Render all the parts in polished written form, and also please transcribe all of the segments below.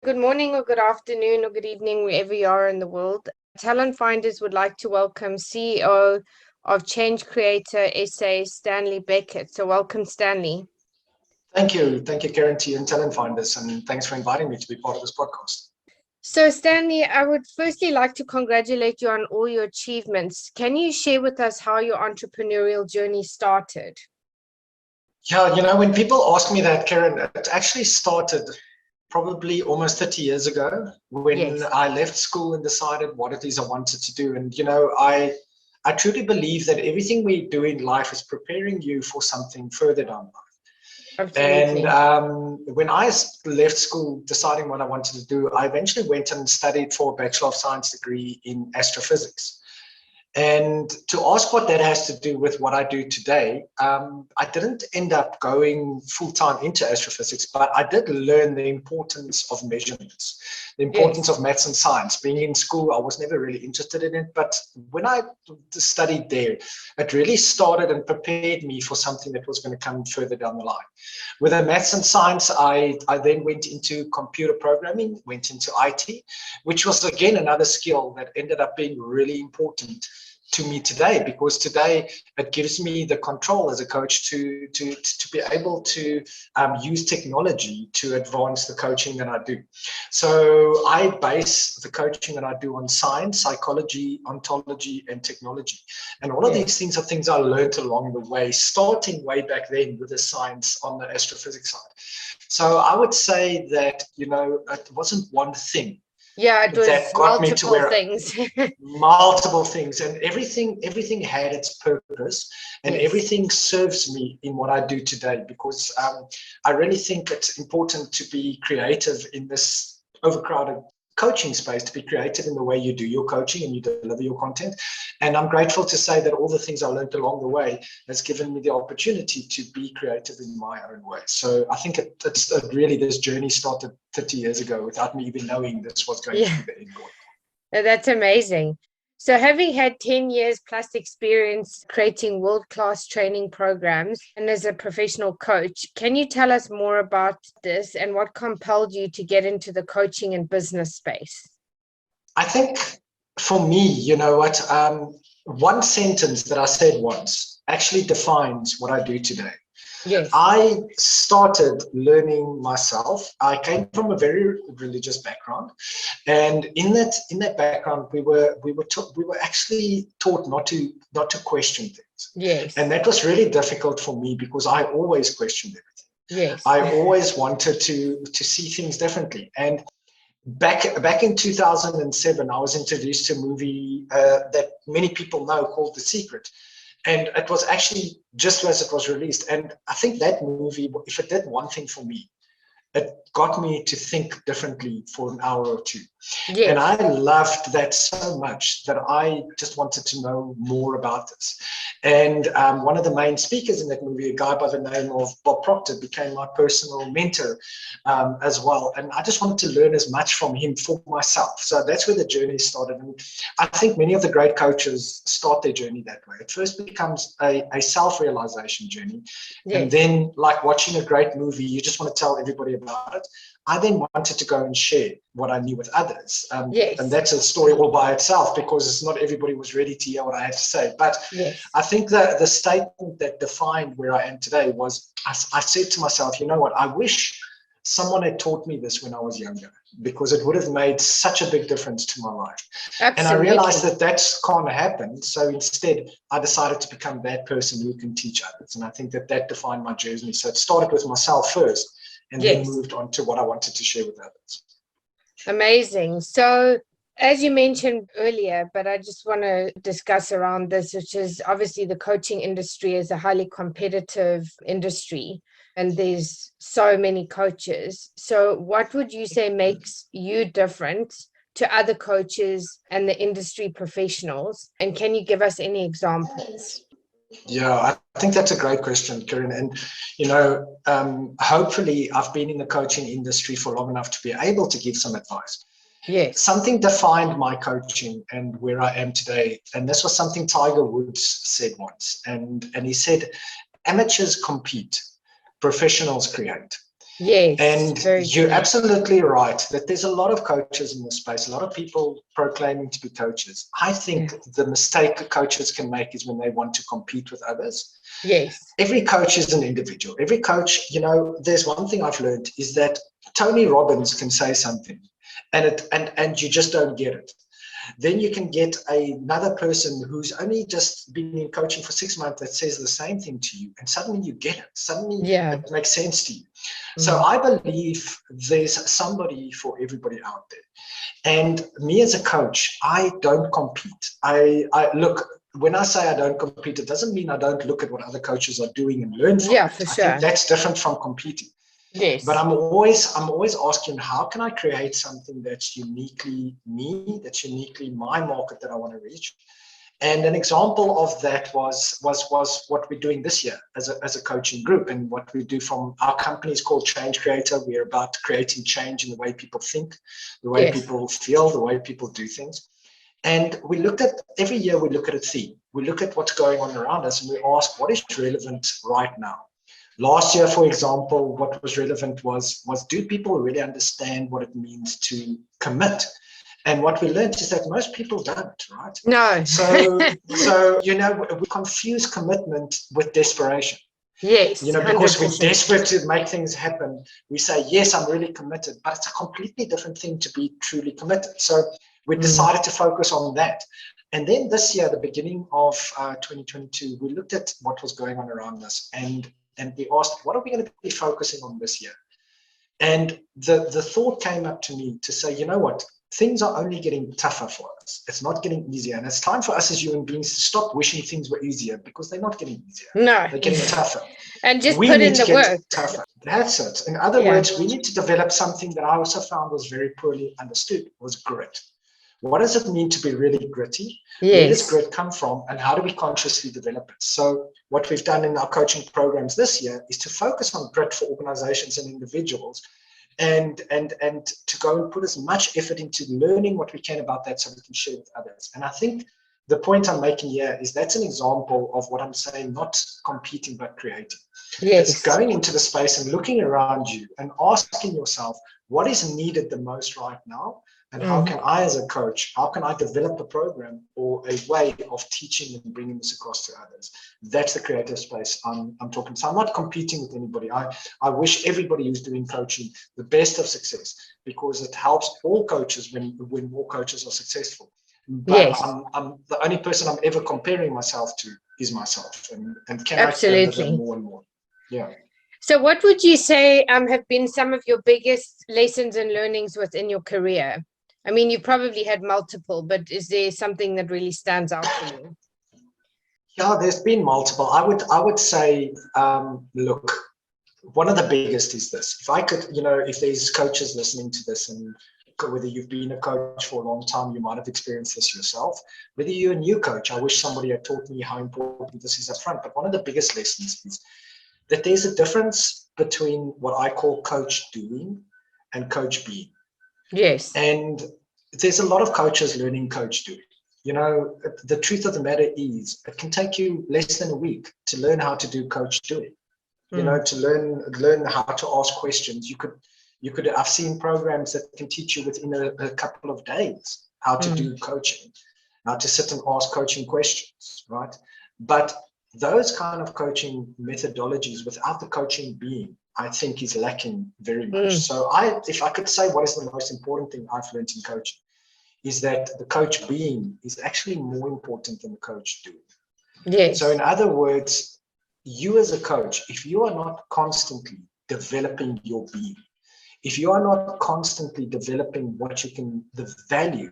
Good morning or good afternoon or good evening, wherever you are in the world. Talent Finders would like to welcome CEO of Change Creator SA, Stanley Beckett. So welcome, Stanley. Thank you, Karen, to you and Talent Finders, and thanks for inviting me to be part of this podcast. So Stanley, I would firstly like to congratulate you on all your achievements. Can you share with us how your entrepreneurial journey started? Yeah, when people ask me that, Karen, it actually started probably almost 30 years ago when I left school and decided what it is I wanted to do. And, I truly believe that everything we do in life is preparing you for something further down the line. Absolutely. And when I left school deciding what I wanted to do, I eventually went and studied for a Bachelor of Science degree in astrophysics. And to ask what that has to do with what I do today, I didn't end up going full-time into astrophysics, but I did learn the importance of measurements, the importance of maths and science. Being in school, I was never really interested in it, but when I studied there, it really started and prepared me for something that was going to come further down the line. With the maths and science, I then went into computer programming, went into IT, which was again another skill that ended up being really important to me today, because today it gives me the control as a coach to be able to use technology to advance the coaching that I do. So I base the coaching that I do on science, psychology, ontology, and technology. And all of these things are things I learned along the way, starting way back then with the science on the astrophysics side. So I would say that, it wasn't one thing. Yeah, it was that got me to where things. multiple things, and everything had its purpose, and everything serves me in what I do today, because I really think it's important to be creative in this overcrowded coaching space, to be creative in the way you do your coaching and you deliver your content. And I'm grateful to say that all the things I learned along the way has given me the opportunity to be creative in my own way. So I think it's really, this journey started 30 years ago without me even knowing this was going to be the end goal. That's amazing. So having had 10 years plus experience creating world-class training programs and as a professional coach, can you tell us more about this and what compelled you to get into the coaching and business space? I think for me, one sentence that I said once actually defines what I do today. Yes. I started learning myself. I came from a very religious background, and in that background, we were actually taught not to question things. Yes. And that was really difficult for me, because I always questioned everything. Yes. I always wanted to see things differently. And back in 2007, I was introduced to a movie that many people know called The Secret. And it was actually just as it was released. And I think that movie, if it did one thing for me, it got me to think differently for an hour or two. Yes. And I loved that so much that I just wanted to know more about this. And one of the main speakers in that movie, a guy by the name of Bob Proctor, became my personal mentor as well. And I just wanted to learn as much from him for myself. So that's where the journey started. And I think many of the great coaches start their journey that way. It first becomes a self-realization journey. Yes. And then, like watching a great movie, you just want to tell everybody about it. I then wanted to go and share what I knew with others. Yes. And that's a story all by itself, because it's not everybody was ready to hear what I had to say. But I think that the statement that defined where I am today was, I said to myself, you know what, I wish someone had taught me this when I was younger, because it would have made such a big difference to my life. Absolutely. And I realized that can't happen. So instead, I decided to become that person who can teach others. And I think that defined my journey. So it started with myself first, and then moved on to what I wanted to share with others. Amazing. So as you mentioned earlier, but I just want to discuss around this, which is obviously the coaching industry is a highly competitive industry, and there's so many coaches. So what would you say makes you different to other coaches and the industry professionals? And can you give us any examples? Yeah, I think that's a great question, Karen. And, hopefully I've been in the coaching industry for long enough to be able to give some advice. Yes. Something defined my coaching and where I am today. And this was something Tiger Woods said once. And he said, amateurs compete, professionals create. Yes, And very you're true. absolutely right that there's a lot of coaches in this space, a lot of people proclaiming to be coaches. I think Yeah. the mistake coaches can make is when they want to compete with others. Yes. Every coach is an individual. Every coach, there's one thing I've learned is that Tony Robbins can say something and you just don't get it. Then you can get another person who's only just been in coaching for 6 months that says the same thing to you, and suddenly you get it. Suddenly Yeah. it makes sense to you. So Mm. I believe there's somebody for everybody out there. And me as a coach, I don't compete. I look, when I say I don't compete, it doesn't mean I don't look at what other coaches are doing and learn from Yeah, it. for I think sure. that's different from competing. But Yes. I'm always asking, how can I create something that's uniquely me, that's uniquely my market that I want to reach? And an example of that was what we're doing this year as a coaching group, and what we do from our company is called Change Creator. We're about creating change in the way people think, the way Yes. people feel, the way people do things. And we looked at, every year we look at a theme. We look at what's going on around us and we ask, what is relevant right now? Last year, for example, what was relevant was do people really understand what it means to commit? And what we learned is that most people don't, right? No. So we confuse commitment with desperation. Yes, Because we're 100%. desperate to make things happen, we say, yes, I'm really committed, but it's a completely different thing to be truly committed. So we decided to focus on that. And then this year, the beginning of 2022, we looked at what was going on around us, and we asked, what are we going to be focusing on this year? And the thought came up to me to say, you know what? Things are only getting tougher for us. It's not getting easier. And it's time for us as human beings to stop wishing things were easier, because they're not getting easier. No. They're getting tougher. And just We put need in to the get work. tougher. That's it. In other words, we need to develop something that I also found was very poorly understood, was grit. What does it mean to be really gritty? Where does Yes. grit come from, and how do we consciously develop it? So what we've done in our coaching programs this year is to focus on grit for organizations and individuals, and to go and put as much effort into learning what we can about that so we can share with others. And I think the point I'm making here is that's an example of what I'm saying, not competing, but creating. Yes. It's going into the space and looking around you and asking yourself, what is needed the most right now? And how can I, as a coach, how can I develop a program or a way of teaching and bringing this across to others? That's the creative space I'm talking. So I'm not competing with anybody. I wish everybody who's doing coaching the best of success, because it helps all coaches when more coaches are successful. But Yes. I'm the only person I'm ever comparing myself to is myself. And can Absolutely. I do that more and more? Yeah. So what would you say have been some of your biggest lessons and learnings within your career? I mean, you probably had multiple, but is there something that really stands out for you? Yeah, there's been multiple. I would say, look, one of the biggest is this. If I could, if there's coaches listening to this, and whether you've been a coach for a long time, you might have experienced this yourself. Whether you're a new coach, I wish somebody had taught me how important this is up front. But one of the biggest lessons is that there's a difference between what I call coach doing and coach being. Yes. And there's a lot of coaches learning coach doing. The truth of the matter is it can take you less than a week to learn how to do coach doing. To learn how to ask questions. I've seen programs that can teach you within a couple of days how to do coaching, how to sit and ask coaching questions, right? But those kind of coaching methodologies without the coaching being, I think, is lacking very much. So if I could say what is the most important thing I've learned in coaching, is that the coach being is actually more important than the coach doing. Yes. So in other words, you as a coach, if you are not constantly developing your being, if you are not constantly developing the value,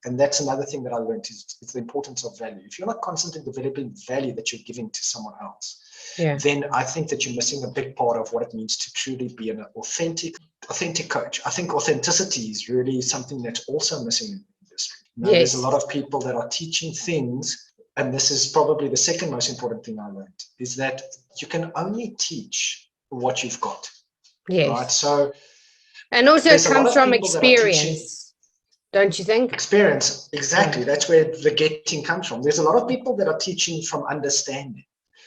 and that's another thing that I learned is the importance of value. If you're not constantly developing value that you're giving to someone else, then I think that you're missing a big part of what it means to truly be an authentic coach. I think authenticity is really something that's also missing in the industry. There's a lot of people that are teaching things, and this is probably the second most important thing I learned, is that you can only teach what you've got. Yes. Right? So, and also it comes from experience, don't you think? Experience, exactly. That's where the getting comes from. There's a lot of people that are teaching from understanding.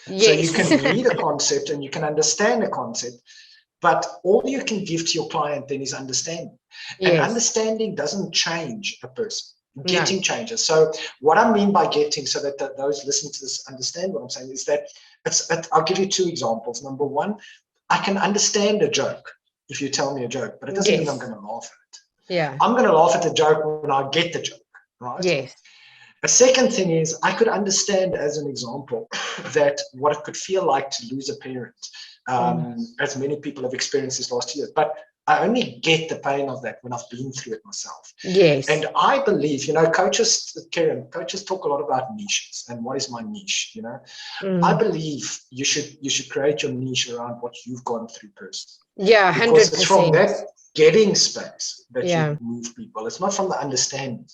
Yes. So you can read a concept and you can understand a concept, But all you can give to your client then is understanding. And understanding doesn't change a person. Getting changes. So what I mean by getting, so that those listening to this understand what I'm saying, is that I'll give you two examples. Number one, I can understand a joke if you tell me a joke, but it doesn't mean I'm going to laugh at it. Yeah. I'm going to laugh at the joke when I get the joke, right? Yes. A second thing is I could understand, as an example, that what it could feel like to lose a parent, as many people have experienced this last year. But I only get the pain of that when I've been through it myself. Yes. And I believe, coaches, Karen, coaches talk a lot about niches and what is my niche, I believe you should create your niche around what you've gone through personally. Yeah, 100%. Because it's from that getting space that Yeah. you move people. It's not from the understanding,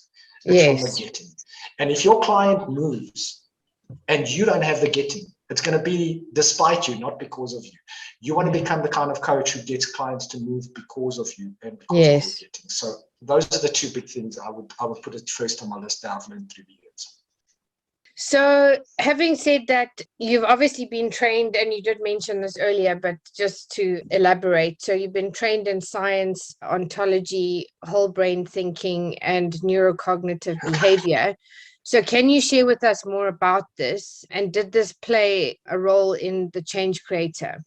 it's from the getting. And if your client moves and you don't have the getting, it's going to be despite you, not because of you. You want to become the kind of coach who gets clients to move because of you and because of your getting. So those are the two big things I would put it first on my list that I've learned through the years. So having said that, you've obviously been trained, and you did mention this earlier, but just to elaborate. So you've been trained in science, ontology, whole brain thinking, and neurocognitive behavior. So can you share with us more about this? And did this play a role in the Change Creator?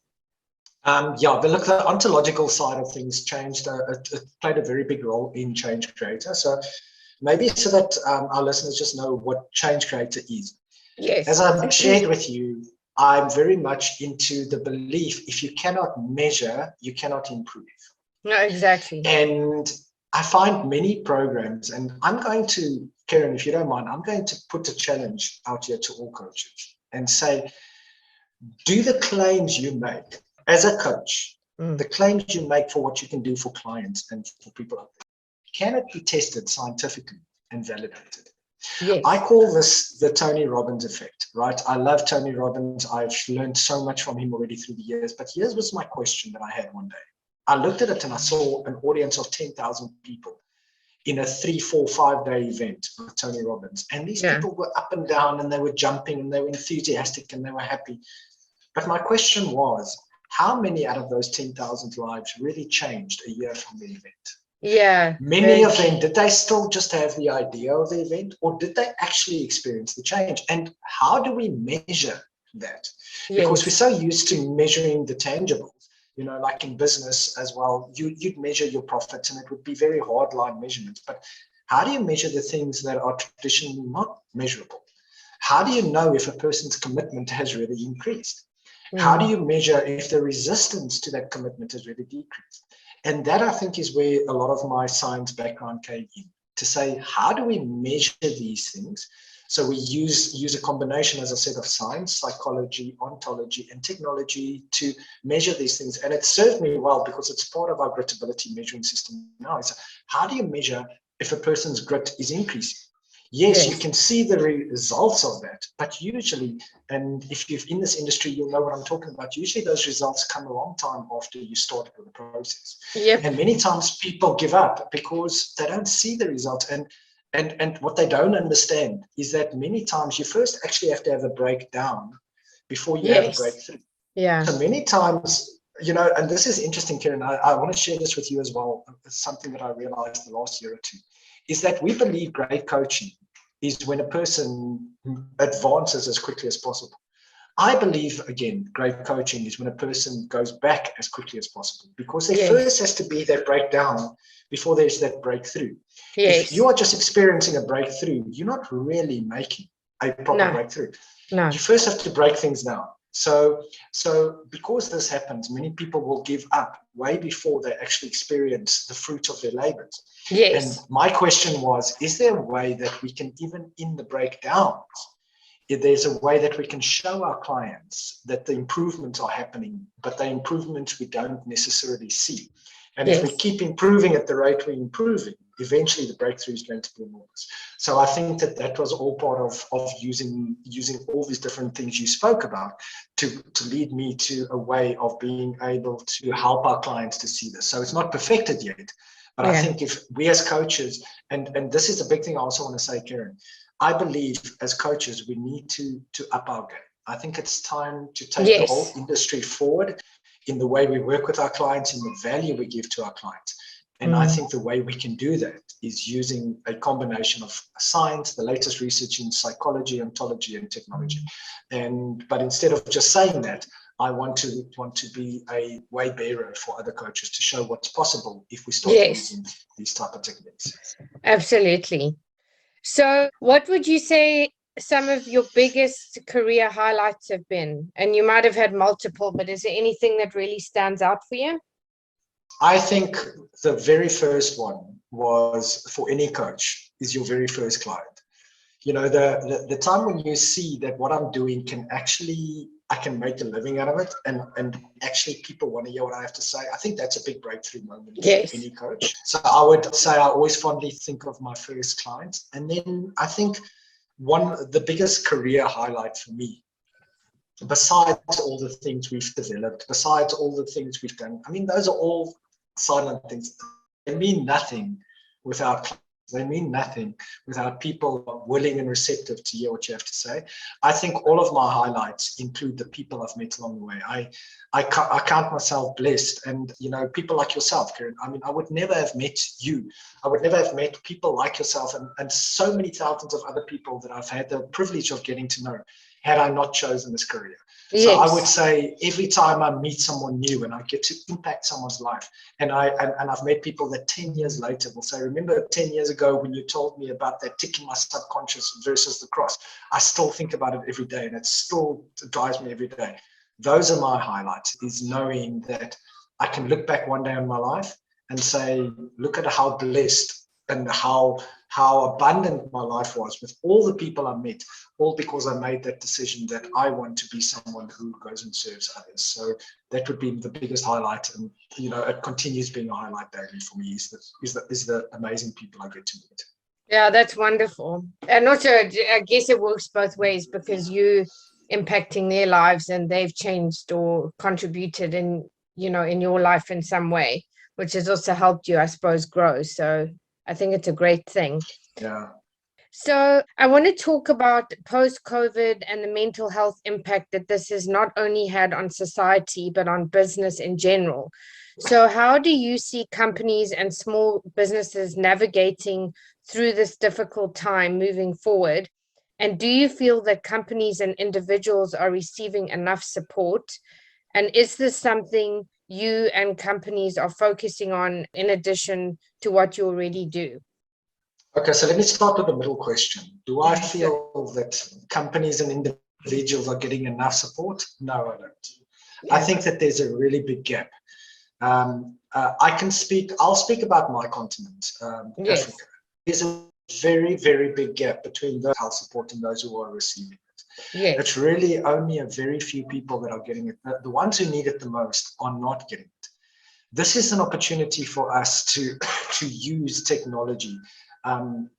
The ontological side of things changed. It played a very big role in Change Creator. So maybe so that our listeners just know what Change Creator is. Yes. As I've shared with you, I'm very much into the belief if you cannot measure, you cannot improve. No, exactly. And I find many programs, and I'm going to, Karen, if you don't mind, I'm going to put a challenge out here to all coaches and say, do the claims you make as a coach, the claims you make for what you can do for clients and for people out there, can it be tested scientifically and validated? Yes. I call this the Tony Robbins effect, right? I love Tony Robbins. I've learned so much from him already through the years. But here's was my question that I had one day. I looked at it and I saw an audience of 10,000 people in a 3, 4, 5-day event with Tony Robbins. And these people were up and down and they were jumping and they were enthusiastic and they were happy. But my question was, how many out of those 10,000 lives really changed a year from the event? Yeah. Many of them, did they still just have the idea of the event, or did they actually experience the change? And how do we measure that? Because we're so used to measuring the tangibles, like in business as well, you'd measure your profits and it would be very hard line measurements. But how do you measure the things that are traditionally not measurable? How do you know if a person's commitment has really increased? How do you measure if the resistance to that commitment has really decreased? And that, I think, is where a lot of my science background came in, to say, how do we measure these things? So we use a combination, as I said, of science, psychology, ontology, and technology to measure these things. And it served me well because it's part of our gritability measuring system now. It's how do you measure if a person's grit is increasing? Yes, you can see the results of that, but usually, and if you're in this industry, you'll know what I'm talking about. Usually those results come a long time after you started with the process. And many times people give up because they don't see the results. And what they don't understand is that many times you first actually have to have a breakdown before you have a breakthrough. So many times, and this is interesting, Karen, I want to share this with you as well. It's something that I realized the last year or two, is that we believe great coaching is when a person advances as quickly as possible. I believe, again, great coaching is when a person goes back as quickly as possible, because there first has to be that breakdown before there's that breakthrough. If you are just experiencing a breakthrough, you're not really making a proper breakthrough. You first have to break things down. So because this happens, many people will give up way before they actually experience the fruit of their labors. And my question was, is there a way that we can, even in the breakdowns, if there's a way that we can show our clients that the improvements are happening, but the improvements we don't necessarily see? And if we keep improving at the rate we're improving, eventually the breakthrough is going to be enormous. So I think that was all part of using all these different things you spoke about to lead me to a way of being able to help our clients to see this. So it's not perfected yet, but I think if we as coaches, and this is a big thing I also want to say, Karen, I believe as coaches, we need to up our game. I think it's time to take the whole industry forward. in the way we work with our clients, in the value we give to our clients. And I think the way we can do that is using a combination of science, the latest research in psychology, ontology, and technology. But instead of just saying that, I want to be a way bearer for other coaches to show what's possible if we start using these type of techniques. Absolutely. So what would you say some of your biggest career highlights have been? And you might have had multiple, but is there anything that really stands out for you? I think the very first one was, for any coach, is your very first client. You know, the time when you see that what I'm doing can actually, I can make a living out of it, and actually people want to hear what I have to say. I think that's a big breakthrough moment for any coach. So I would say I always fondly think of my first client. And then I think the biggest career highlight for me, besides all the things we've developed, besides all the things we've done, I mean, those are all silent things. They mean nothing without people willing and receptive to hear what you have to say. I think all of my highlights include the people I've met along the way. I count myself blessed, and you know, people like yourself, Karen. I mean, I would never have met you. I would never have met people like yourself and so many thousands of other people that I've had the privilege of getting to know, had I not chosen this career. So I would say every time I meet someone new and I get to impact someone's life, and I've met people that 10 years later will say, remember 10 years ago when you told me about that tick in my subconscious versus the cross? I still think about it every day, and it still drives me every day. Those are my highlights, is knowing that I can look back one day in my life and say, look at how blessed and how abundant my life was with all the people I met, all because I made that decision that I want to be someone who goes and serves others. So that would be the biggest highlight, and you know, it continues being a highlight daily for me. Is the amazing people I get to meet. Yeah, that's wonderful. And also, I guess it works both ways, because you impacting their lives and they've changed or contributed in your life in some way, which has also helped you, I suppose, grow. So I think it's a great thing. Yeah. So I want to talk about post-COVID and the mental health impact that this has not only had on society, but on business in general. So how do you see companies and small businesses navigating through this difficult time moving forward? And do you feel that companies and individuals are receiving enough support? And is this something you and companies are focusing on in addition to what you already do? Okay, so let me start with the middle question. Do I feel that companies and individuals are getting enough support? No, I don't. I think that there's a really big gap. I'll speak about my continent, Africa. There's a very, very big gap between the health support and those who are receiving it. It's really only a very few people that are getting it. The ones who need it the most are not getting it. This is an opportunity for us to use technology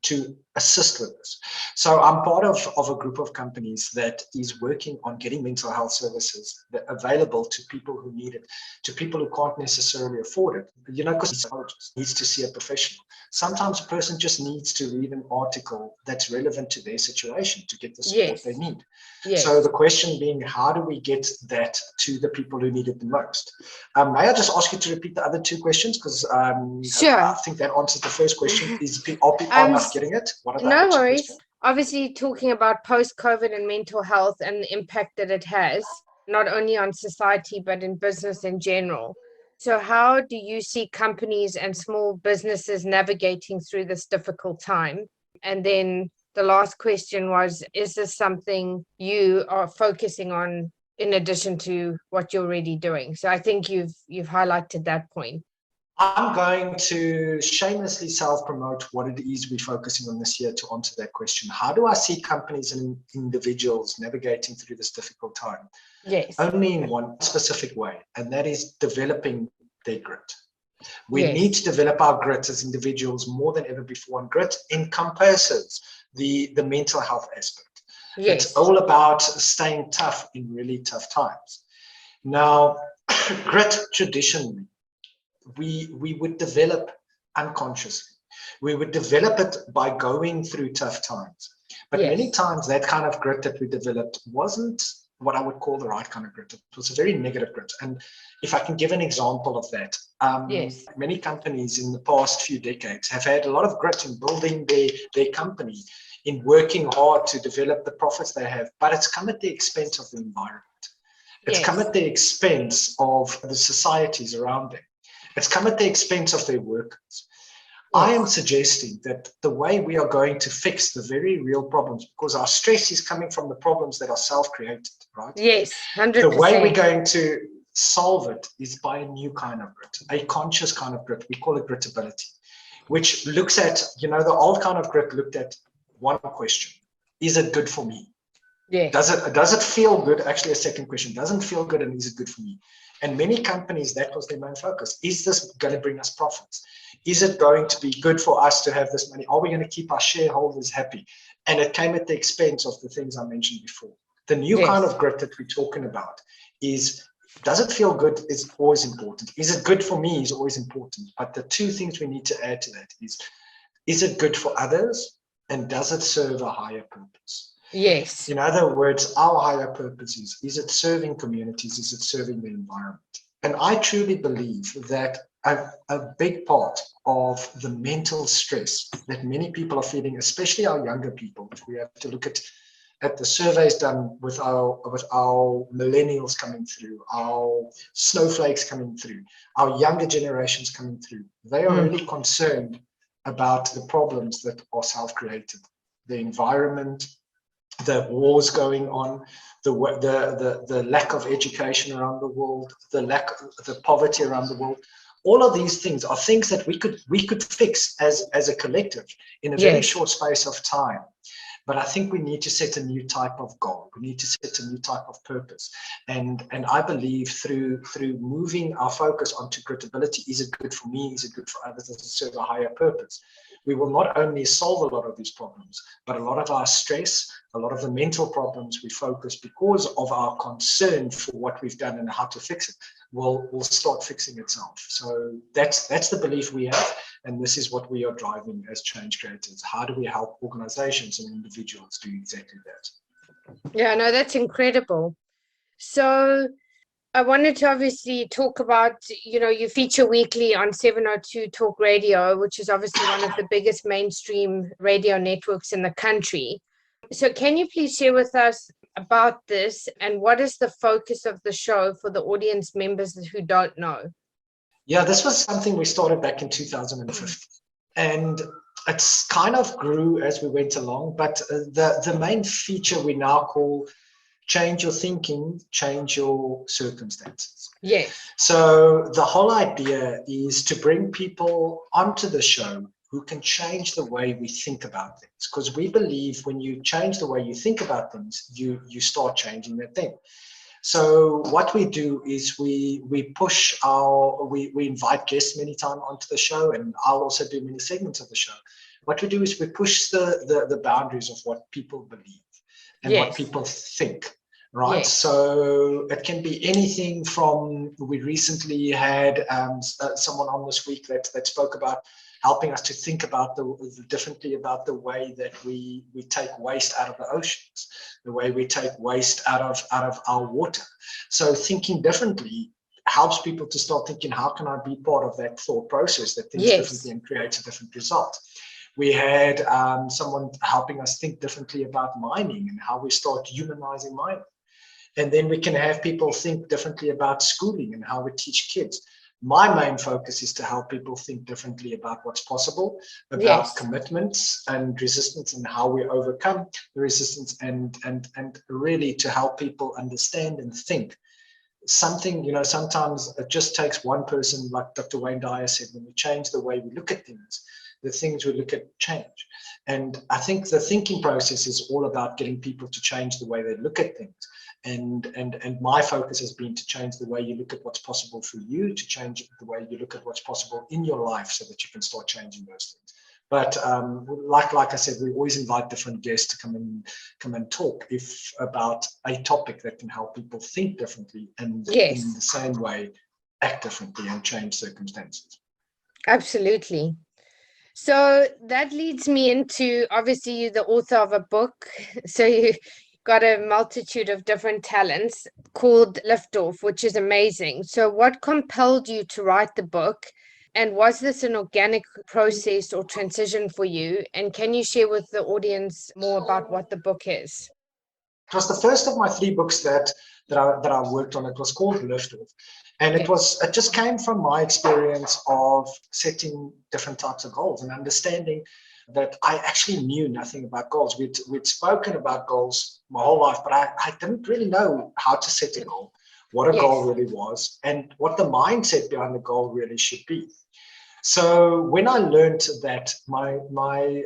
to assist with this. So I'm part of a group of companies that is working on getting mental health services available to people who need it, to people who can't necessarily afford it. You know, because a psychologist needs to see a professional. Sometimes a person just needs to read an article that's relevant to their situation to get the support they need. So the question being, how do we get that to the people who need it the most? May I just ask you to repeat the other two questions? Because I think that answers the first question. Are people enough getting it? No worries. Obviously, talking about post-COVID and mental health and the impact that it has, not only on society, but in business in general. So how do you see companies and small businesses navigating through this difficult time? And then the last question was, is this something you are focusing on in addition to what you're already doing? So I think you've highlighted that point. I'm going to shamelessly self-promote what it is we're focusing on this year to answer that question. How do I see companies and individuals navigating through this difficult time? Only in one specific way, and that is developing their grit. We need to develop our grit as individuals more than ever before, and grit encompasses the mental health aspect. It's all about staying tough in really tough times. Now, grit traditionally, we would develop unconsciously. We would develop it by going through tough times. But many times that kind of grit that we developed wasn't what I would call the right kind of grit. It was a very negative grit. And if I can give an example of that, Yes. many companies in the past few decades have had a lot of grit in building their company, in working hard to develop the profits they have, but it's come at the expense of the environment. It's come at the expense of the societies around them. It's come at the expense of their workers. I am suggesting that the way we are going to fix the very real problems, because our stress is coming from the problems that are self-created, right? Yes, 100%. The way we're going to solve it is by a new kind of grit, a conscious kind of grit. We call it gritability, which looks at, the old kind of grit looked at one question: is it good for me? Yeah. Does it feel good? Actually, a second question: doesn't feel good, and is it good for me? And many companies, that was their main focus. Is this going to bring us profits? Is it going to be good for us to have this money? Are we going to keep our shareholders happy? And it came at the expense of the things I mentioned before. The new kind of grit that we're talking about is, does it feel good is always important. Is it good for me is always important. But the two things we need to add to that is it good for others? And does it serve a higher purpose? Yes. In other words, our higher purpose is it serving communities? Is it serving the environment? And I truly believe that a big part of the mental stress that many people are feeling, especially our younger people, if we have to look at the surveys done with our millennials coming through, our snowflakes coming through, our younger generations coming through, they are really concerned about the problems that are self-created, the environment, the wars going on, the lack of education around the world, the poverty around the world. All of these things are things that we could fix as a collective in a very short space of time. But I think we need to set a new type of goal. We need to set a new type of purpose. And I believe through moving our focus onto gritability, is it good for me? Is it good for others? Does it serve a higher purpose? We will not only solve a lot of these problems, but a lot of our stress, a lot of the mental problems we focus because of our concern for what we've done and how to fix it will start fixing itself. So that's the belief we have. And this is what we are driving as change creators. How do we help organizations and individuals do exactly that? Yeah, no, that's incredible. So I wanted to obviously talk about, you feature weekly on 702 Talk Radio, which is obviously one of the biggest mainstream radio networks in the country. So can you please share with us about this and what is the focus of the show for the audience members who don't know? Yeah, this was something we started back in 2015, and it's kind of grew as we went along, but the main feature we now call change your thinking, change your circumstances. Yes. So the whole idea is to bring people onto the show who can change the way we think about things, because we believe when you change the way you think about things, you start changing that thing. So what we do is we invite guests many times onto the show, and I'll also do many segments of the show. What we do is we push the boundaries of what people believe and what people think, right? Yes. So it can be anything from, we recently had someone on this week that spoke about helping us to think about differently about the way that we take waste out of the oceans, the way we take waste out of our water. So thinking differently helps people to start thinking, how can I be part of that thought process that thinks differently and creates a different result? We had someone helping us think differently about mining and how we start humanizing mining. And then we can have people think differently about schooling and how we teach kids. My main focus is to help people think differently about what's possible, about commitments and resistance and how we overcome the resistance, and really to help people understand and think. Something, sometimes it just takes one person, like Dr. Wayne Dyer said, when we change the way we look at things, the things we look at change. And I think the thinking process is all about getting people to change the way they look at things. And my focus has been to change the way you look at what's possible for you, to change the way you look at what's possible in your life so that you can start changing those things. But like I said, we always invite different guests to come and talk about a topic that can help people think differently and in the same way act differently and change circumstances. Absolutely. So that leads me into, obviously, you're the author of a book. So got a multitude of different talents called Liftoff, which is amazing. So, what compelled you to write the book? And was this an organic process or transition for you? And can you share with the audience more about what the book is? It was the first of my 3 books that I worked on. It was called Liftoff, and it just came from my experience of setting different types of goals and understanding that I actually knew nothing about goals. We'd spoken about goals my whole life, but I didn't really know how to set a goal, what a goal really was, and what the mindset behind the goal really should be. So when I learned that, my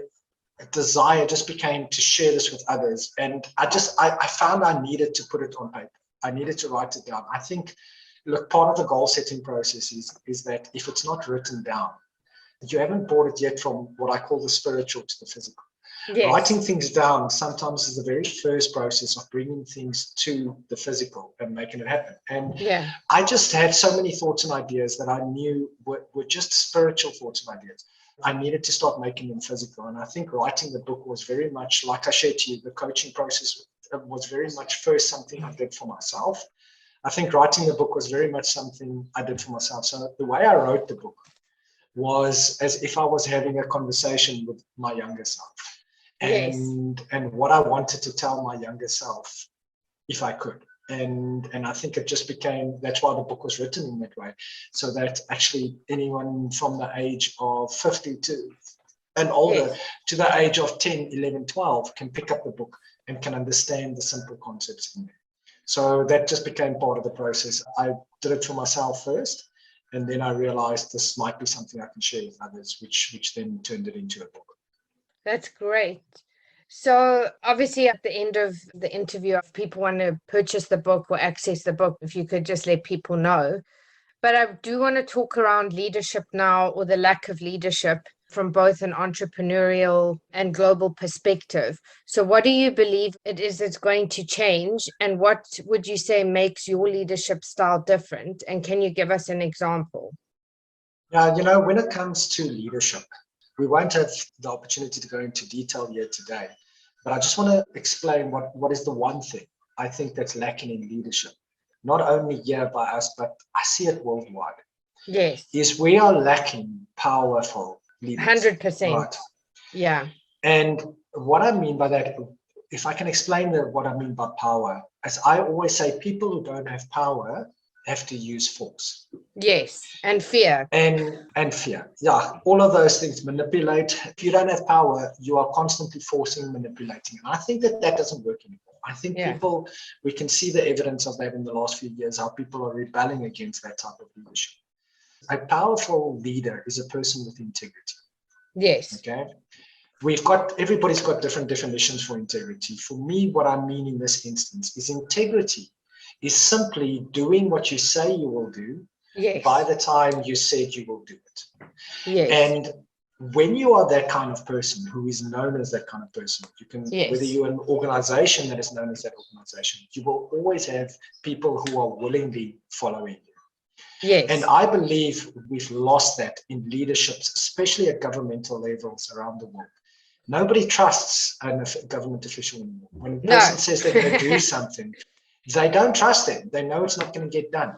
desire just became to share this with others, and I found I needed to put it on paper. I needed to write it down. I think, look, part of the goal setting process is that if it's not written down, you haven't brought it yet from what I call the spiritual to the physical. Writing things down sometimes is the very first process of bringing things to the physical and making it happen. And I just had so many thoughts and ideas that I knew were just spiritual thoughts and ideas. I needed to start making them physical. And I think writing the book was very much, like I shared to you, the coaching process was very much first something I did for myself. I think writing the book was very much something I did for myself. So the way I wrote the book was as if I was having a conversation with my younger self. And what I wanted to tell my younger self, if I could. And I think it just became, that's why the book was written in that way, so that actually anyone from the age of 50 to and older to the age of 10, 11, 12 can pick up the book and can understand the simple concepts in there. So that just became part of the process. I did it for myself first, and then I realized this might be something I can share with others, which then turned it into a book. That's great. So obviously at the end of the interview, if people want to purchase the book or access the book, if you could just let people know. But I do want to talk around leadership now, or the lack of leadership, from both an entrepreneurial and global perspective. So what do you believe it is that's going to change, and what would you say makes your leadership style different? And can you give us an example? Yeah, when it comes to leadership, we won't have the opportunity to go into detail here today, but I just want to explain what is the one thing I think that's lacking in leadership, not only here by us, but I see it worldwide. Is we are lacking powerful leaders. 100%. Right. Yeah. And what I mean by that, if I can explain what I mean by power, as I always say, people who don't have power have to use force. And fear. And fear. Yeah, all of those things. Manipulate. If you don't have power, you are constantly forcing, manipulating. And I think that doesn't work anymore. I think people, we can see the evidence of that in the last few years, how people are rebelling against that type of leadership. A powerful leader is a person with integrity. Okay. Everybody's got different definitions for integrity. For me, what I mean in this instance is integrity is simply doing what you say you will do by the time you said you will do it. And when you are that kind of person, who is known as that kind of person, you can, whether you're an organization that is known as that organization, you will always have people who are willingly following you. And I believe we've lost that in leaderships, especially at governmental levels around the world. Nobody trusts a government official anymore. When a person says they're going to do something, they don't trust them. They know it's not going to get done.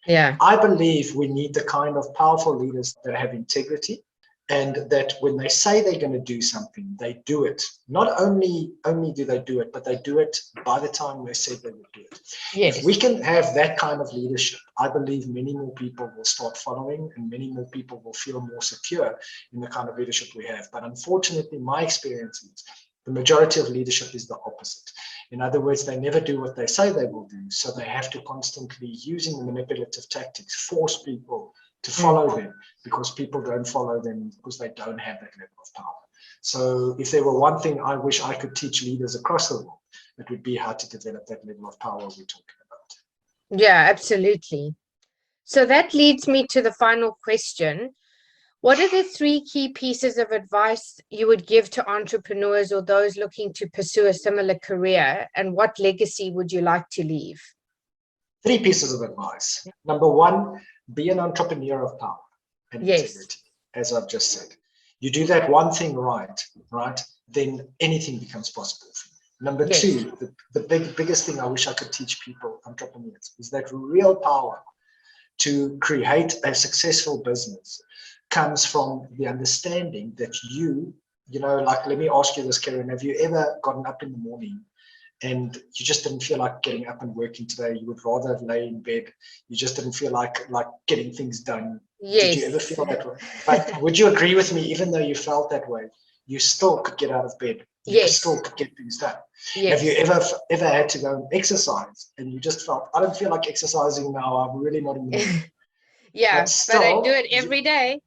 I believe we need the kind of powerful leaders that have integrity, and that when they say they're going to do something, they do it. Not only do they do it, but they do it by the time they said they would do it. If we can have that kind of leadership, I believe many more people will start following, and many more people will feel more secure in the kind of leadership we have. But unfortunately, my experience is the majority of leadership is the opposite. In other words, they never do what they say they will do. So they have to constantly, using the manipulative tactics, force people to follow them, because people don't follow them because they don't have that level of power. So if there were one thing I wish I could teach leaders across the world, it would be how to develop that level of power we're talking about. Yeah, absolutely. So that leads me to the final question. What are the 3 key pieces of advice you would give to entrepreneurs or those looking to pursue a similar career, and what legacy would you like to leave? 3 pieces of advice. Number 1, be an entrepreneur of power and integrity, as I've just said. You do that one thing right, then anything becomes possible for you. Number Yes. two, the biggest thing I wish I could teach people, entrepreneurs, is that real power to create a successful business comes from the understanding that like, let me ask you this, Karen, have you ever gotten up in the morning and you just didn't feel like getting up and working today? You would rather lay in bed. You just didn't feel like getting things done. Yes. Did you ever feel that way? But would you agree with me, even though you felt that way, you still could get out of bed? You Yes. still could get things done. Yes. Have you ever had to go and exercise and you just felt, I don't feel like exercising now, I'm really not in the mood? Yeah, but I do it every day.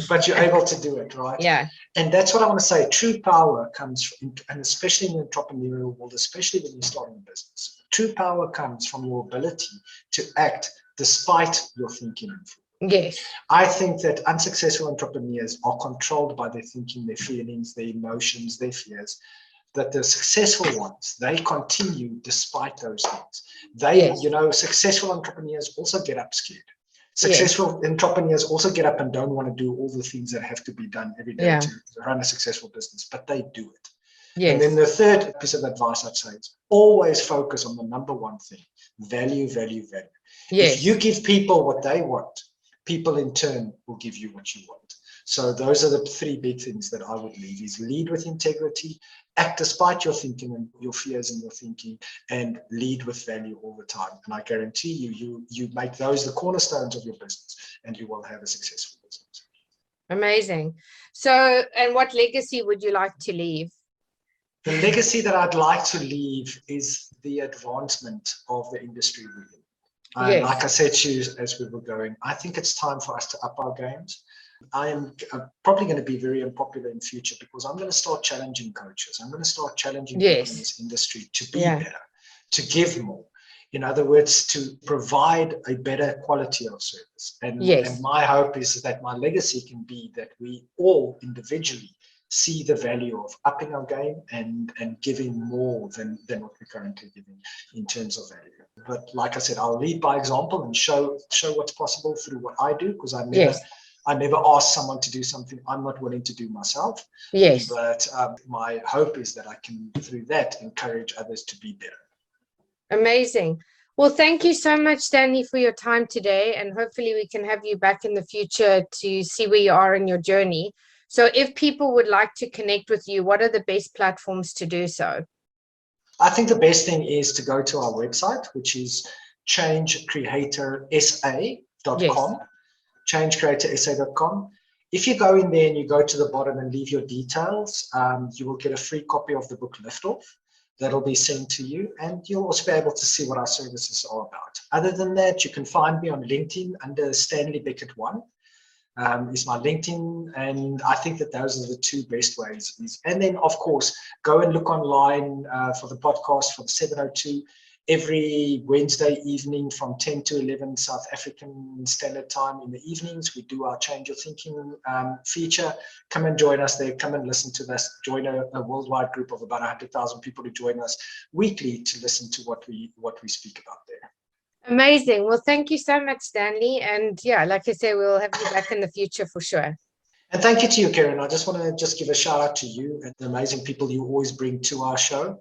But you're able to do it, right? Yeah. And that's what I want to say. True power comes from, and especially in the entrepreneurial world, especially when you're starting a business, true power comes from your ability to act despite your thinking. Yes. I think that unsuccessful entrepreneurs are controlled by their thinking, their feelings, their emotions, their fears. That the successful ones, they continue despite those things. Successful entrepreneurs also get up scared. Successful entrepreneurs also get up and don't want to do all the things that have to be done every day to run a successful business, but they do it. Yes. And then the third piece of advice I'd say is always focus on the number one thing: value, value, value. Yes. If you give people what they want, people in turn will give you what you want. So those are the three big things that I would leave: is lead with integrity, act despite your thinking and your fears and your thinking, and lead with value all the time. And I guarantee you make those the cornerstones of your business, and you will have a successful business. Amazing. So, and what legacy would you like to leave? The legacy that I'd like to leave is the advancement of the industry we're in. Yes. Like I said to you as we were going, I think it's time for us to up our games. I am probably going to be very unpopular in future because I'm going to start challenging coaches. I'm going to start challenging people in this industry to be better, to give more. In other words, to provide a better quality of service. And my hope is that my legacy can be that we all individually see the value of upping our game and giving more than what we're currently giving in terms of value. But like I said, I'll lead by example and show what's possible through what I do, because I never ask someone to do something I'm not willing to do myself. Yes. But my hope is that I can, through that, encourage others to be better. Amazing. Well, thank you so much, Stanley, for your time today. And hopefully we can have you back in the future to see where you are in your journey. So if people would like to connect with you, what are the best platforms to do so? I think the best thing is to go to our website, which is changecreatorsa.com. changecreatorsa.com. If you go in there and you go to the bottom and leave your details, you will get a free copy of the book Liftoff that'll be sent to you, and you'll also be able to see what our services are about. Other than that, you can find me on LinkedIn under Stanley Beckett 1. Is my LinkedIn, and I think that those are the two best ways. And then, of course, go and look online for the podcast for the 702 every Wednesday evening from 10 to 11 South African Standard Time in the evenings. We do our Change Your Thinking feature. Come and join us there. Come and listen to us. Join a worldwide group of about 100,000 people who join us weekly to listen to what we speak about there. Amazing. Well, thank you so much, Stanley. And yeah, like I say, we'll have you back in the future for sure. And thank you to you, Karen. I just want to give a shout out to you and the amazing people you always bring to our show.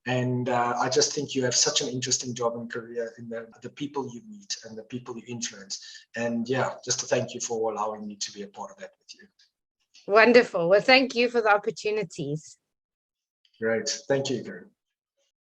And I just think you have such an interesting job and career in the people you meet and the people you influence. And yeah, just to thank you for allowing me to be a part of that with you. Wonderful. Well, thank you for the opportunities. Great. Thank you, Karen.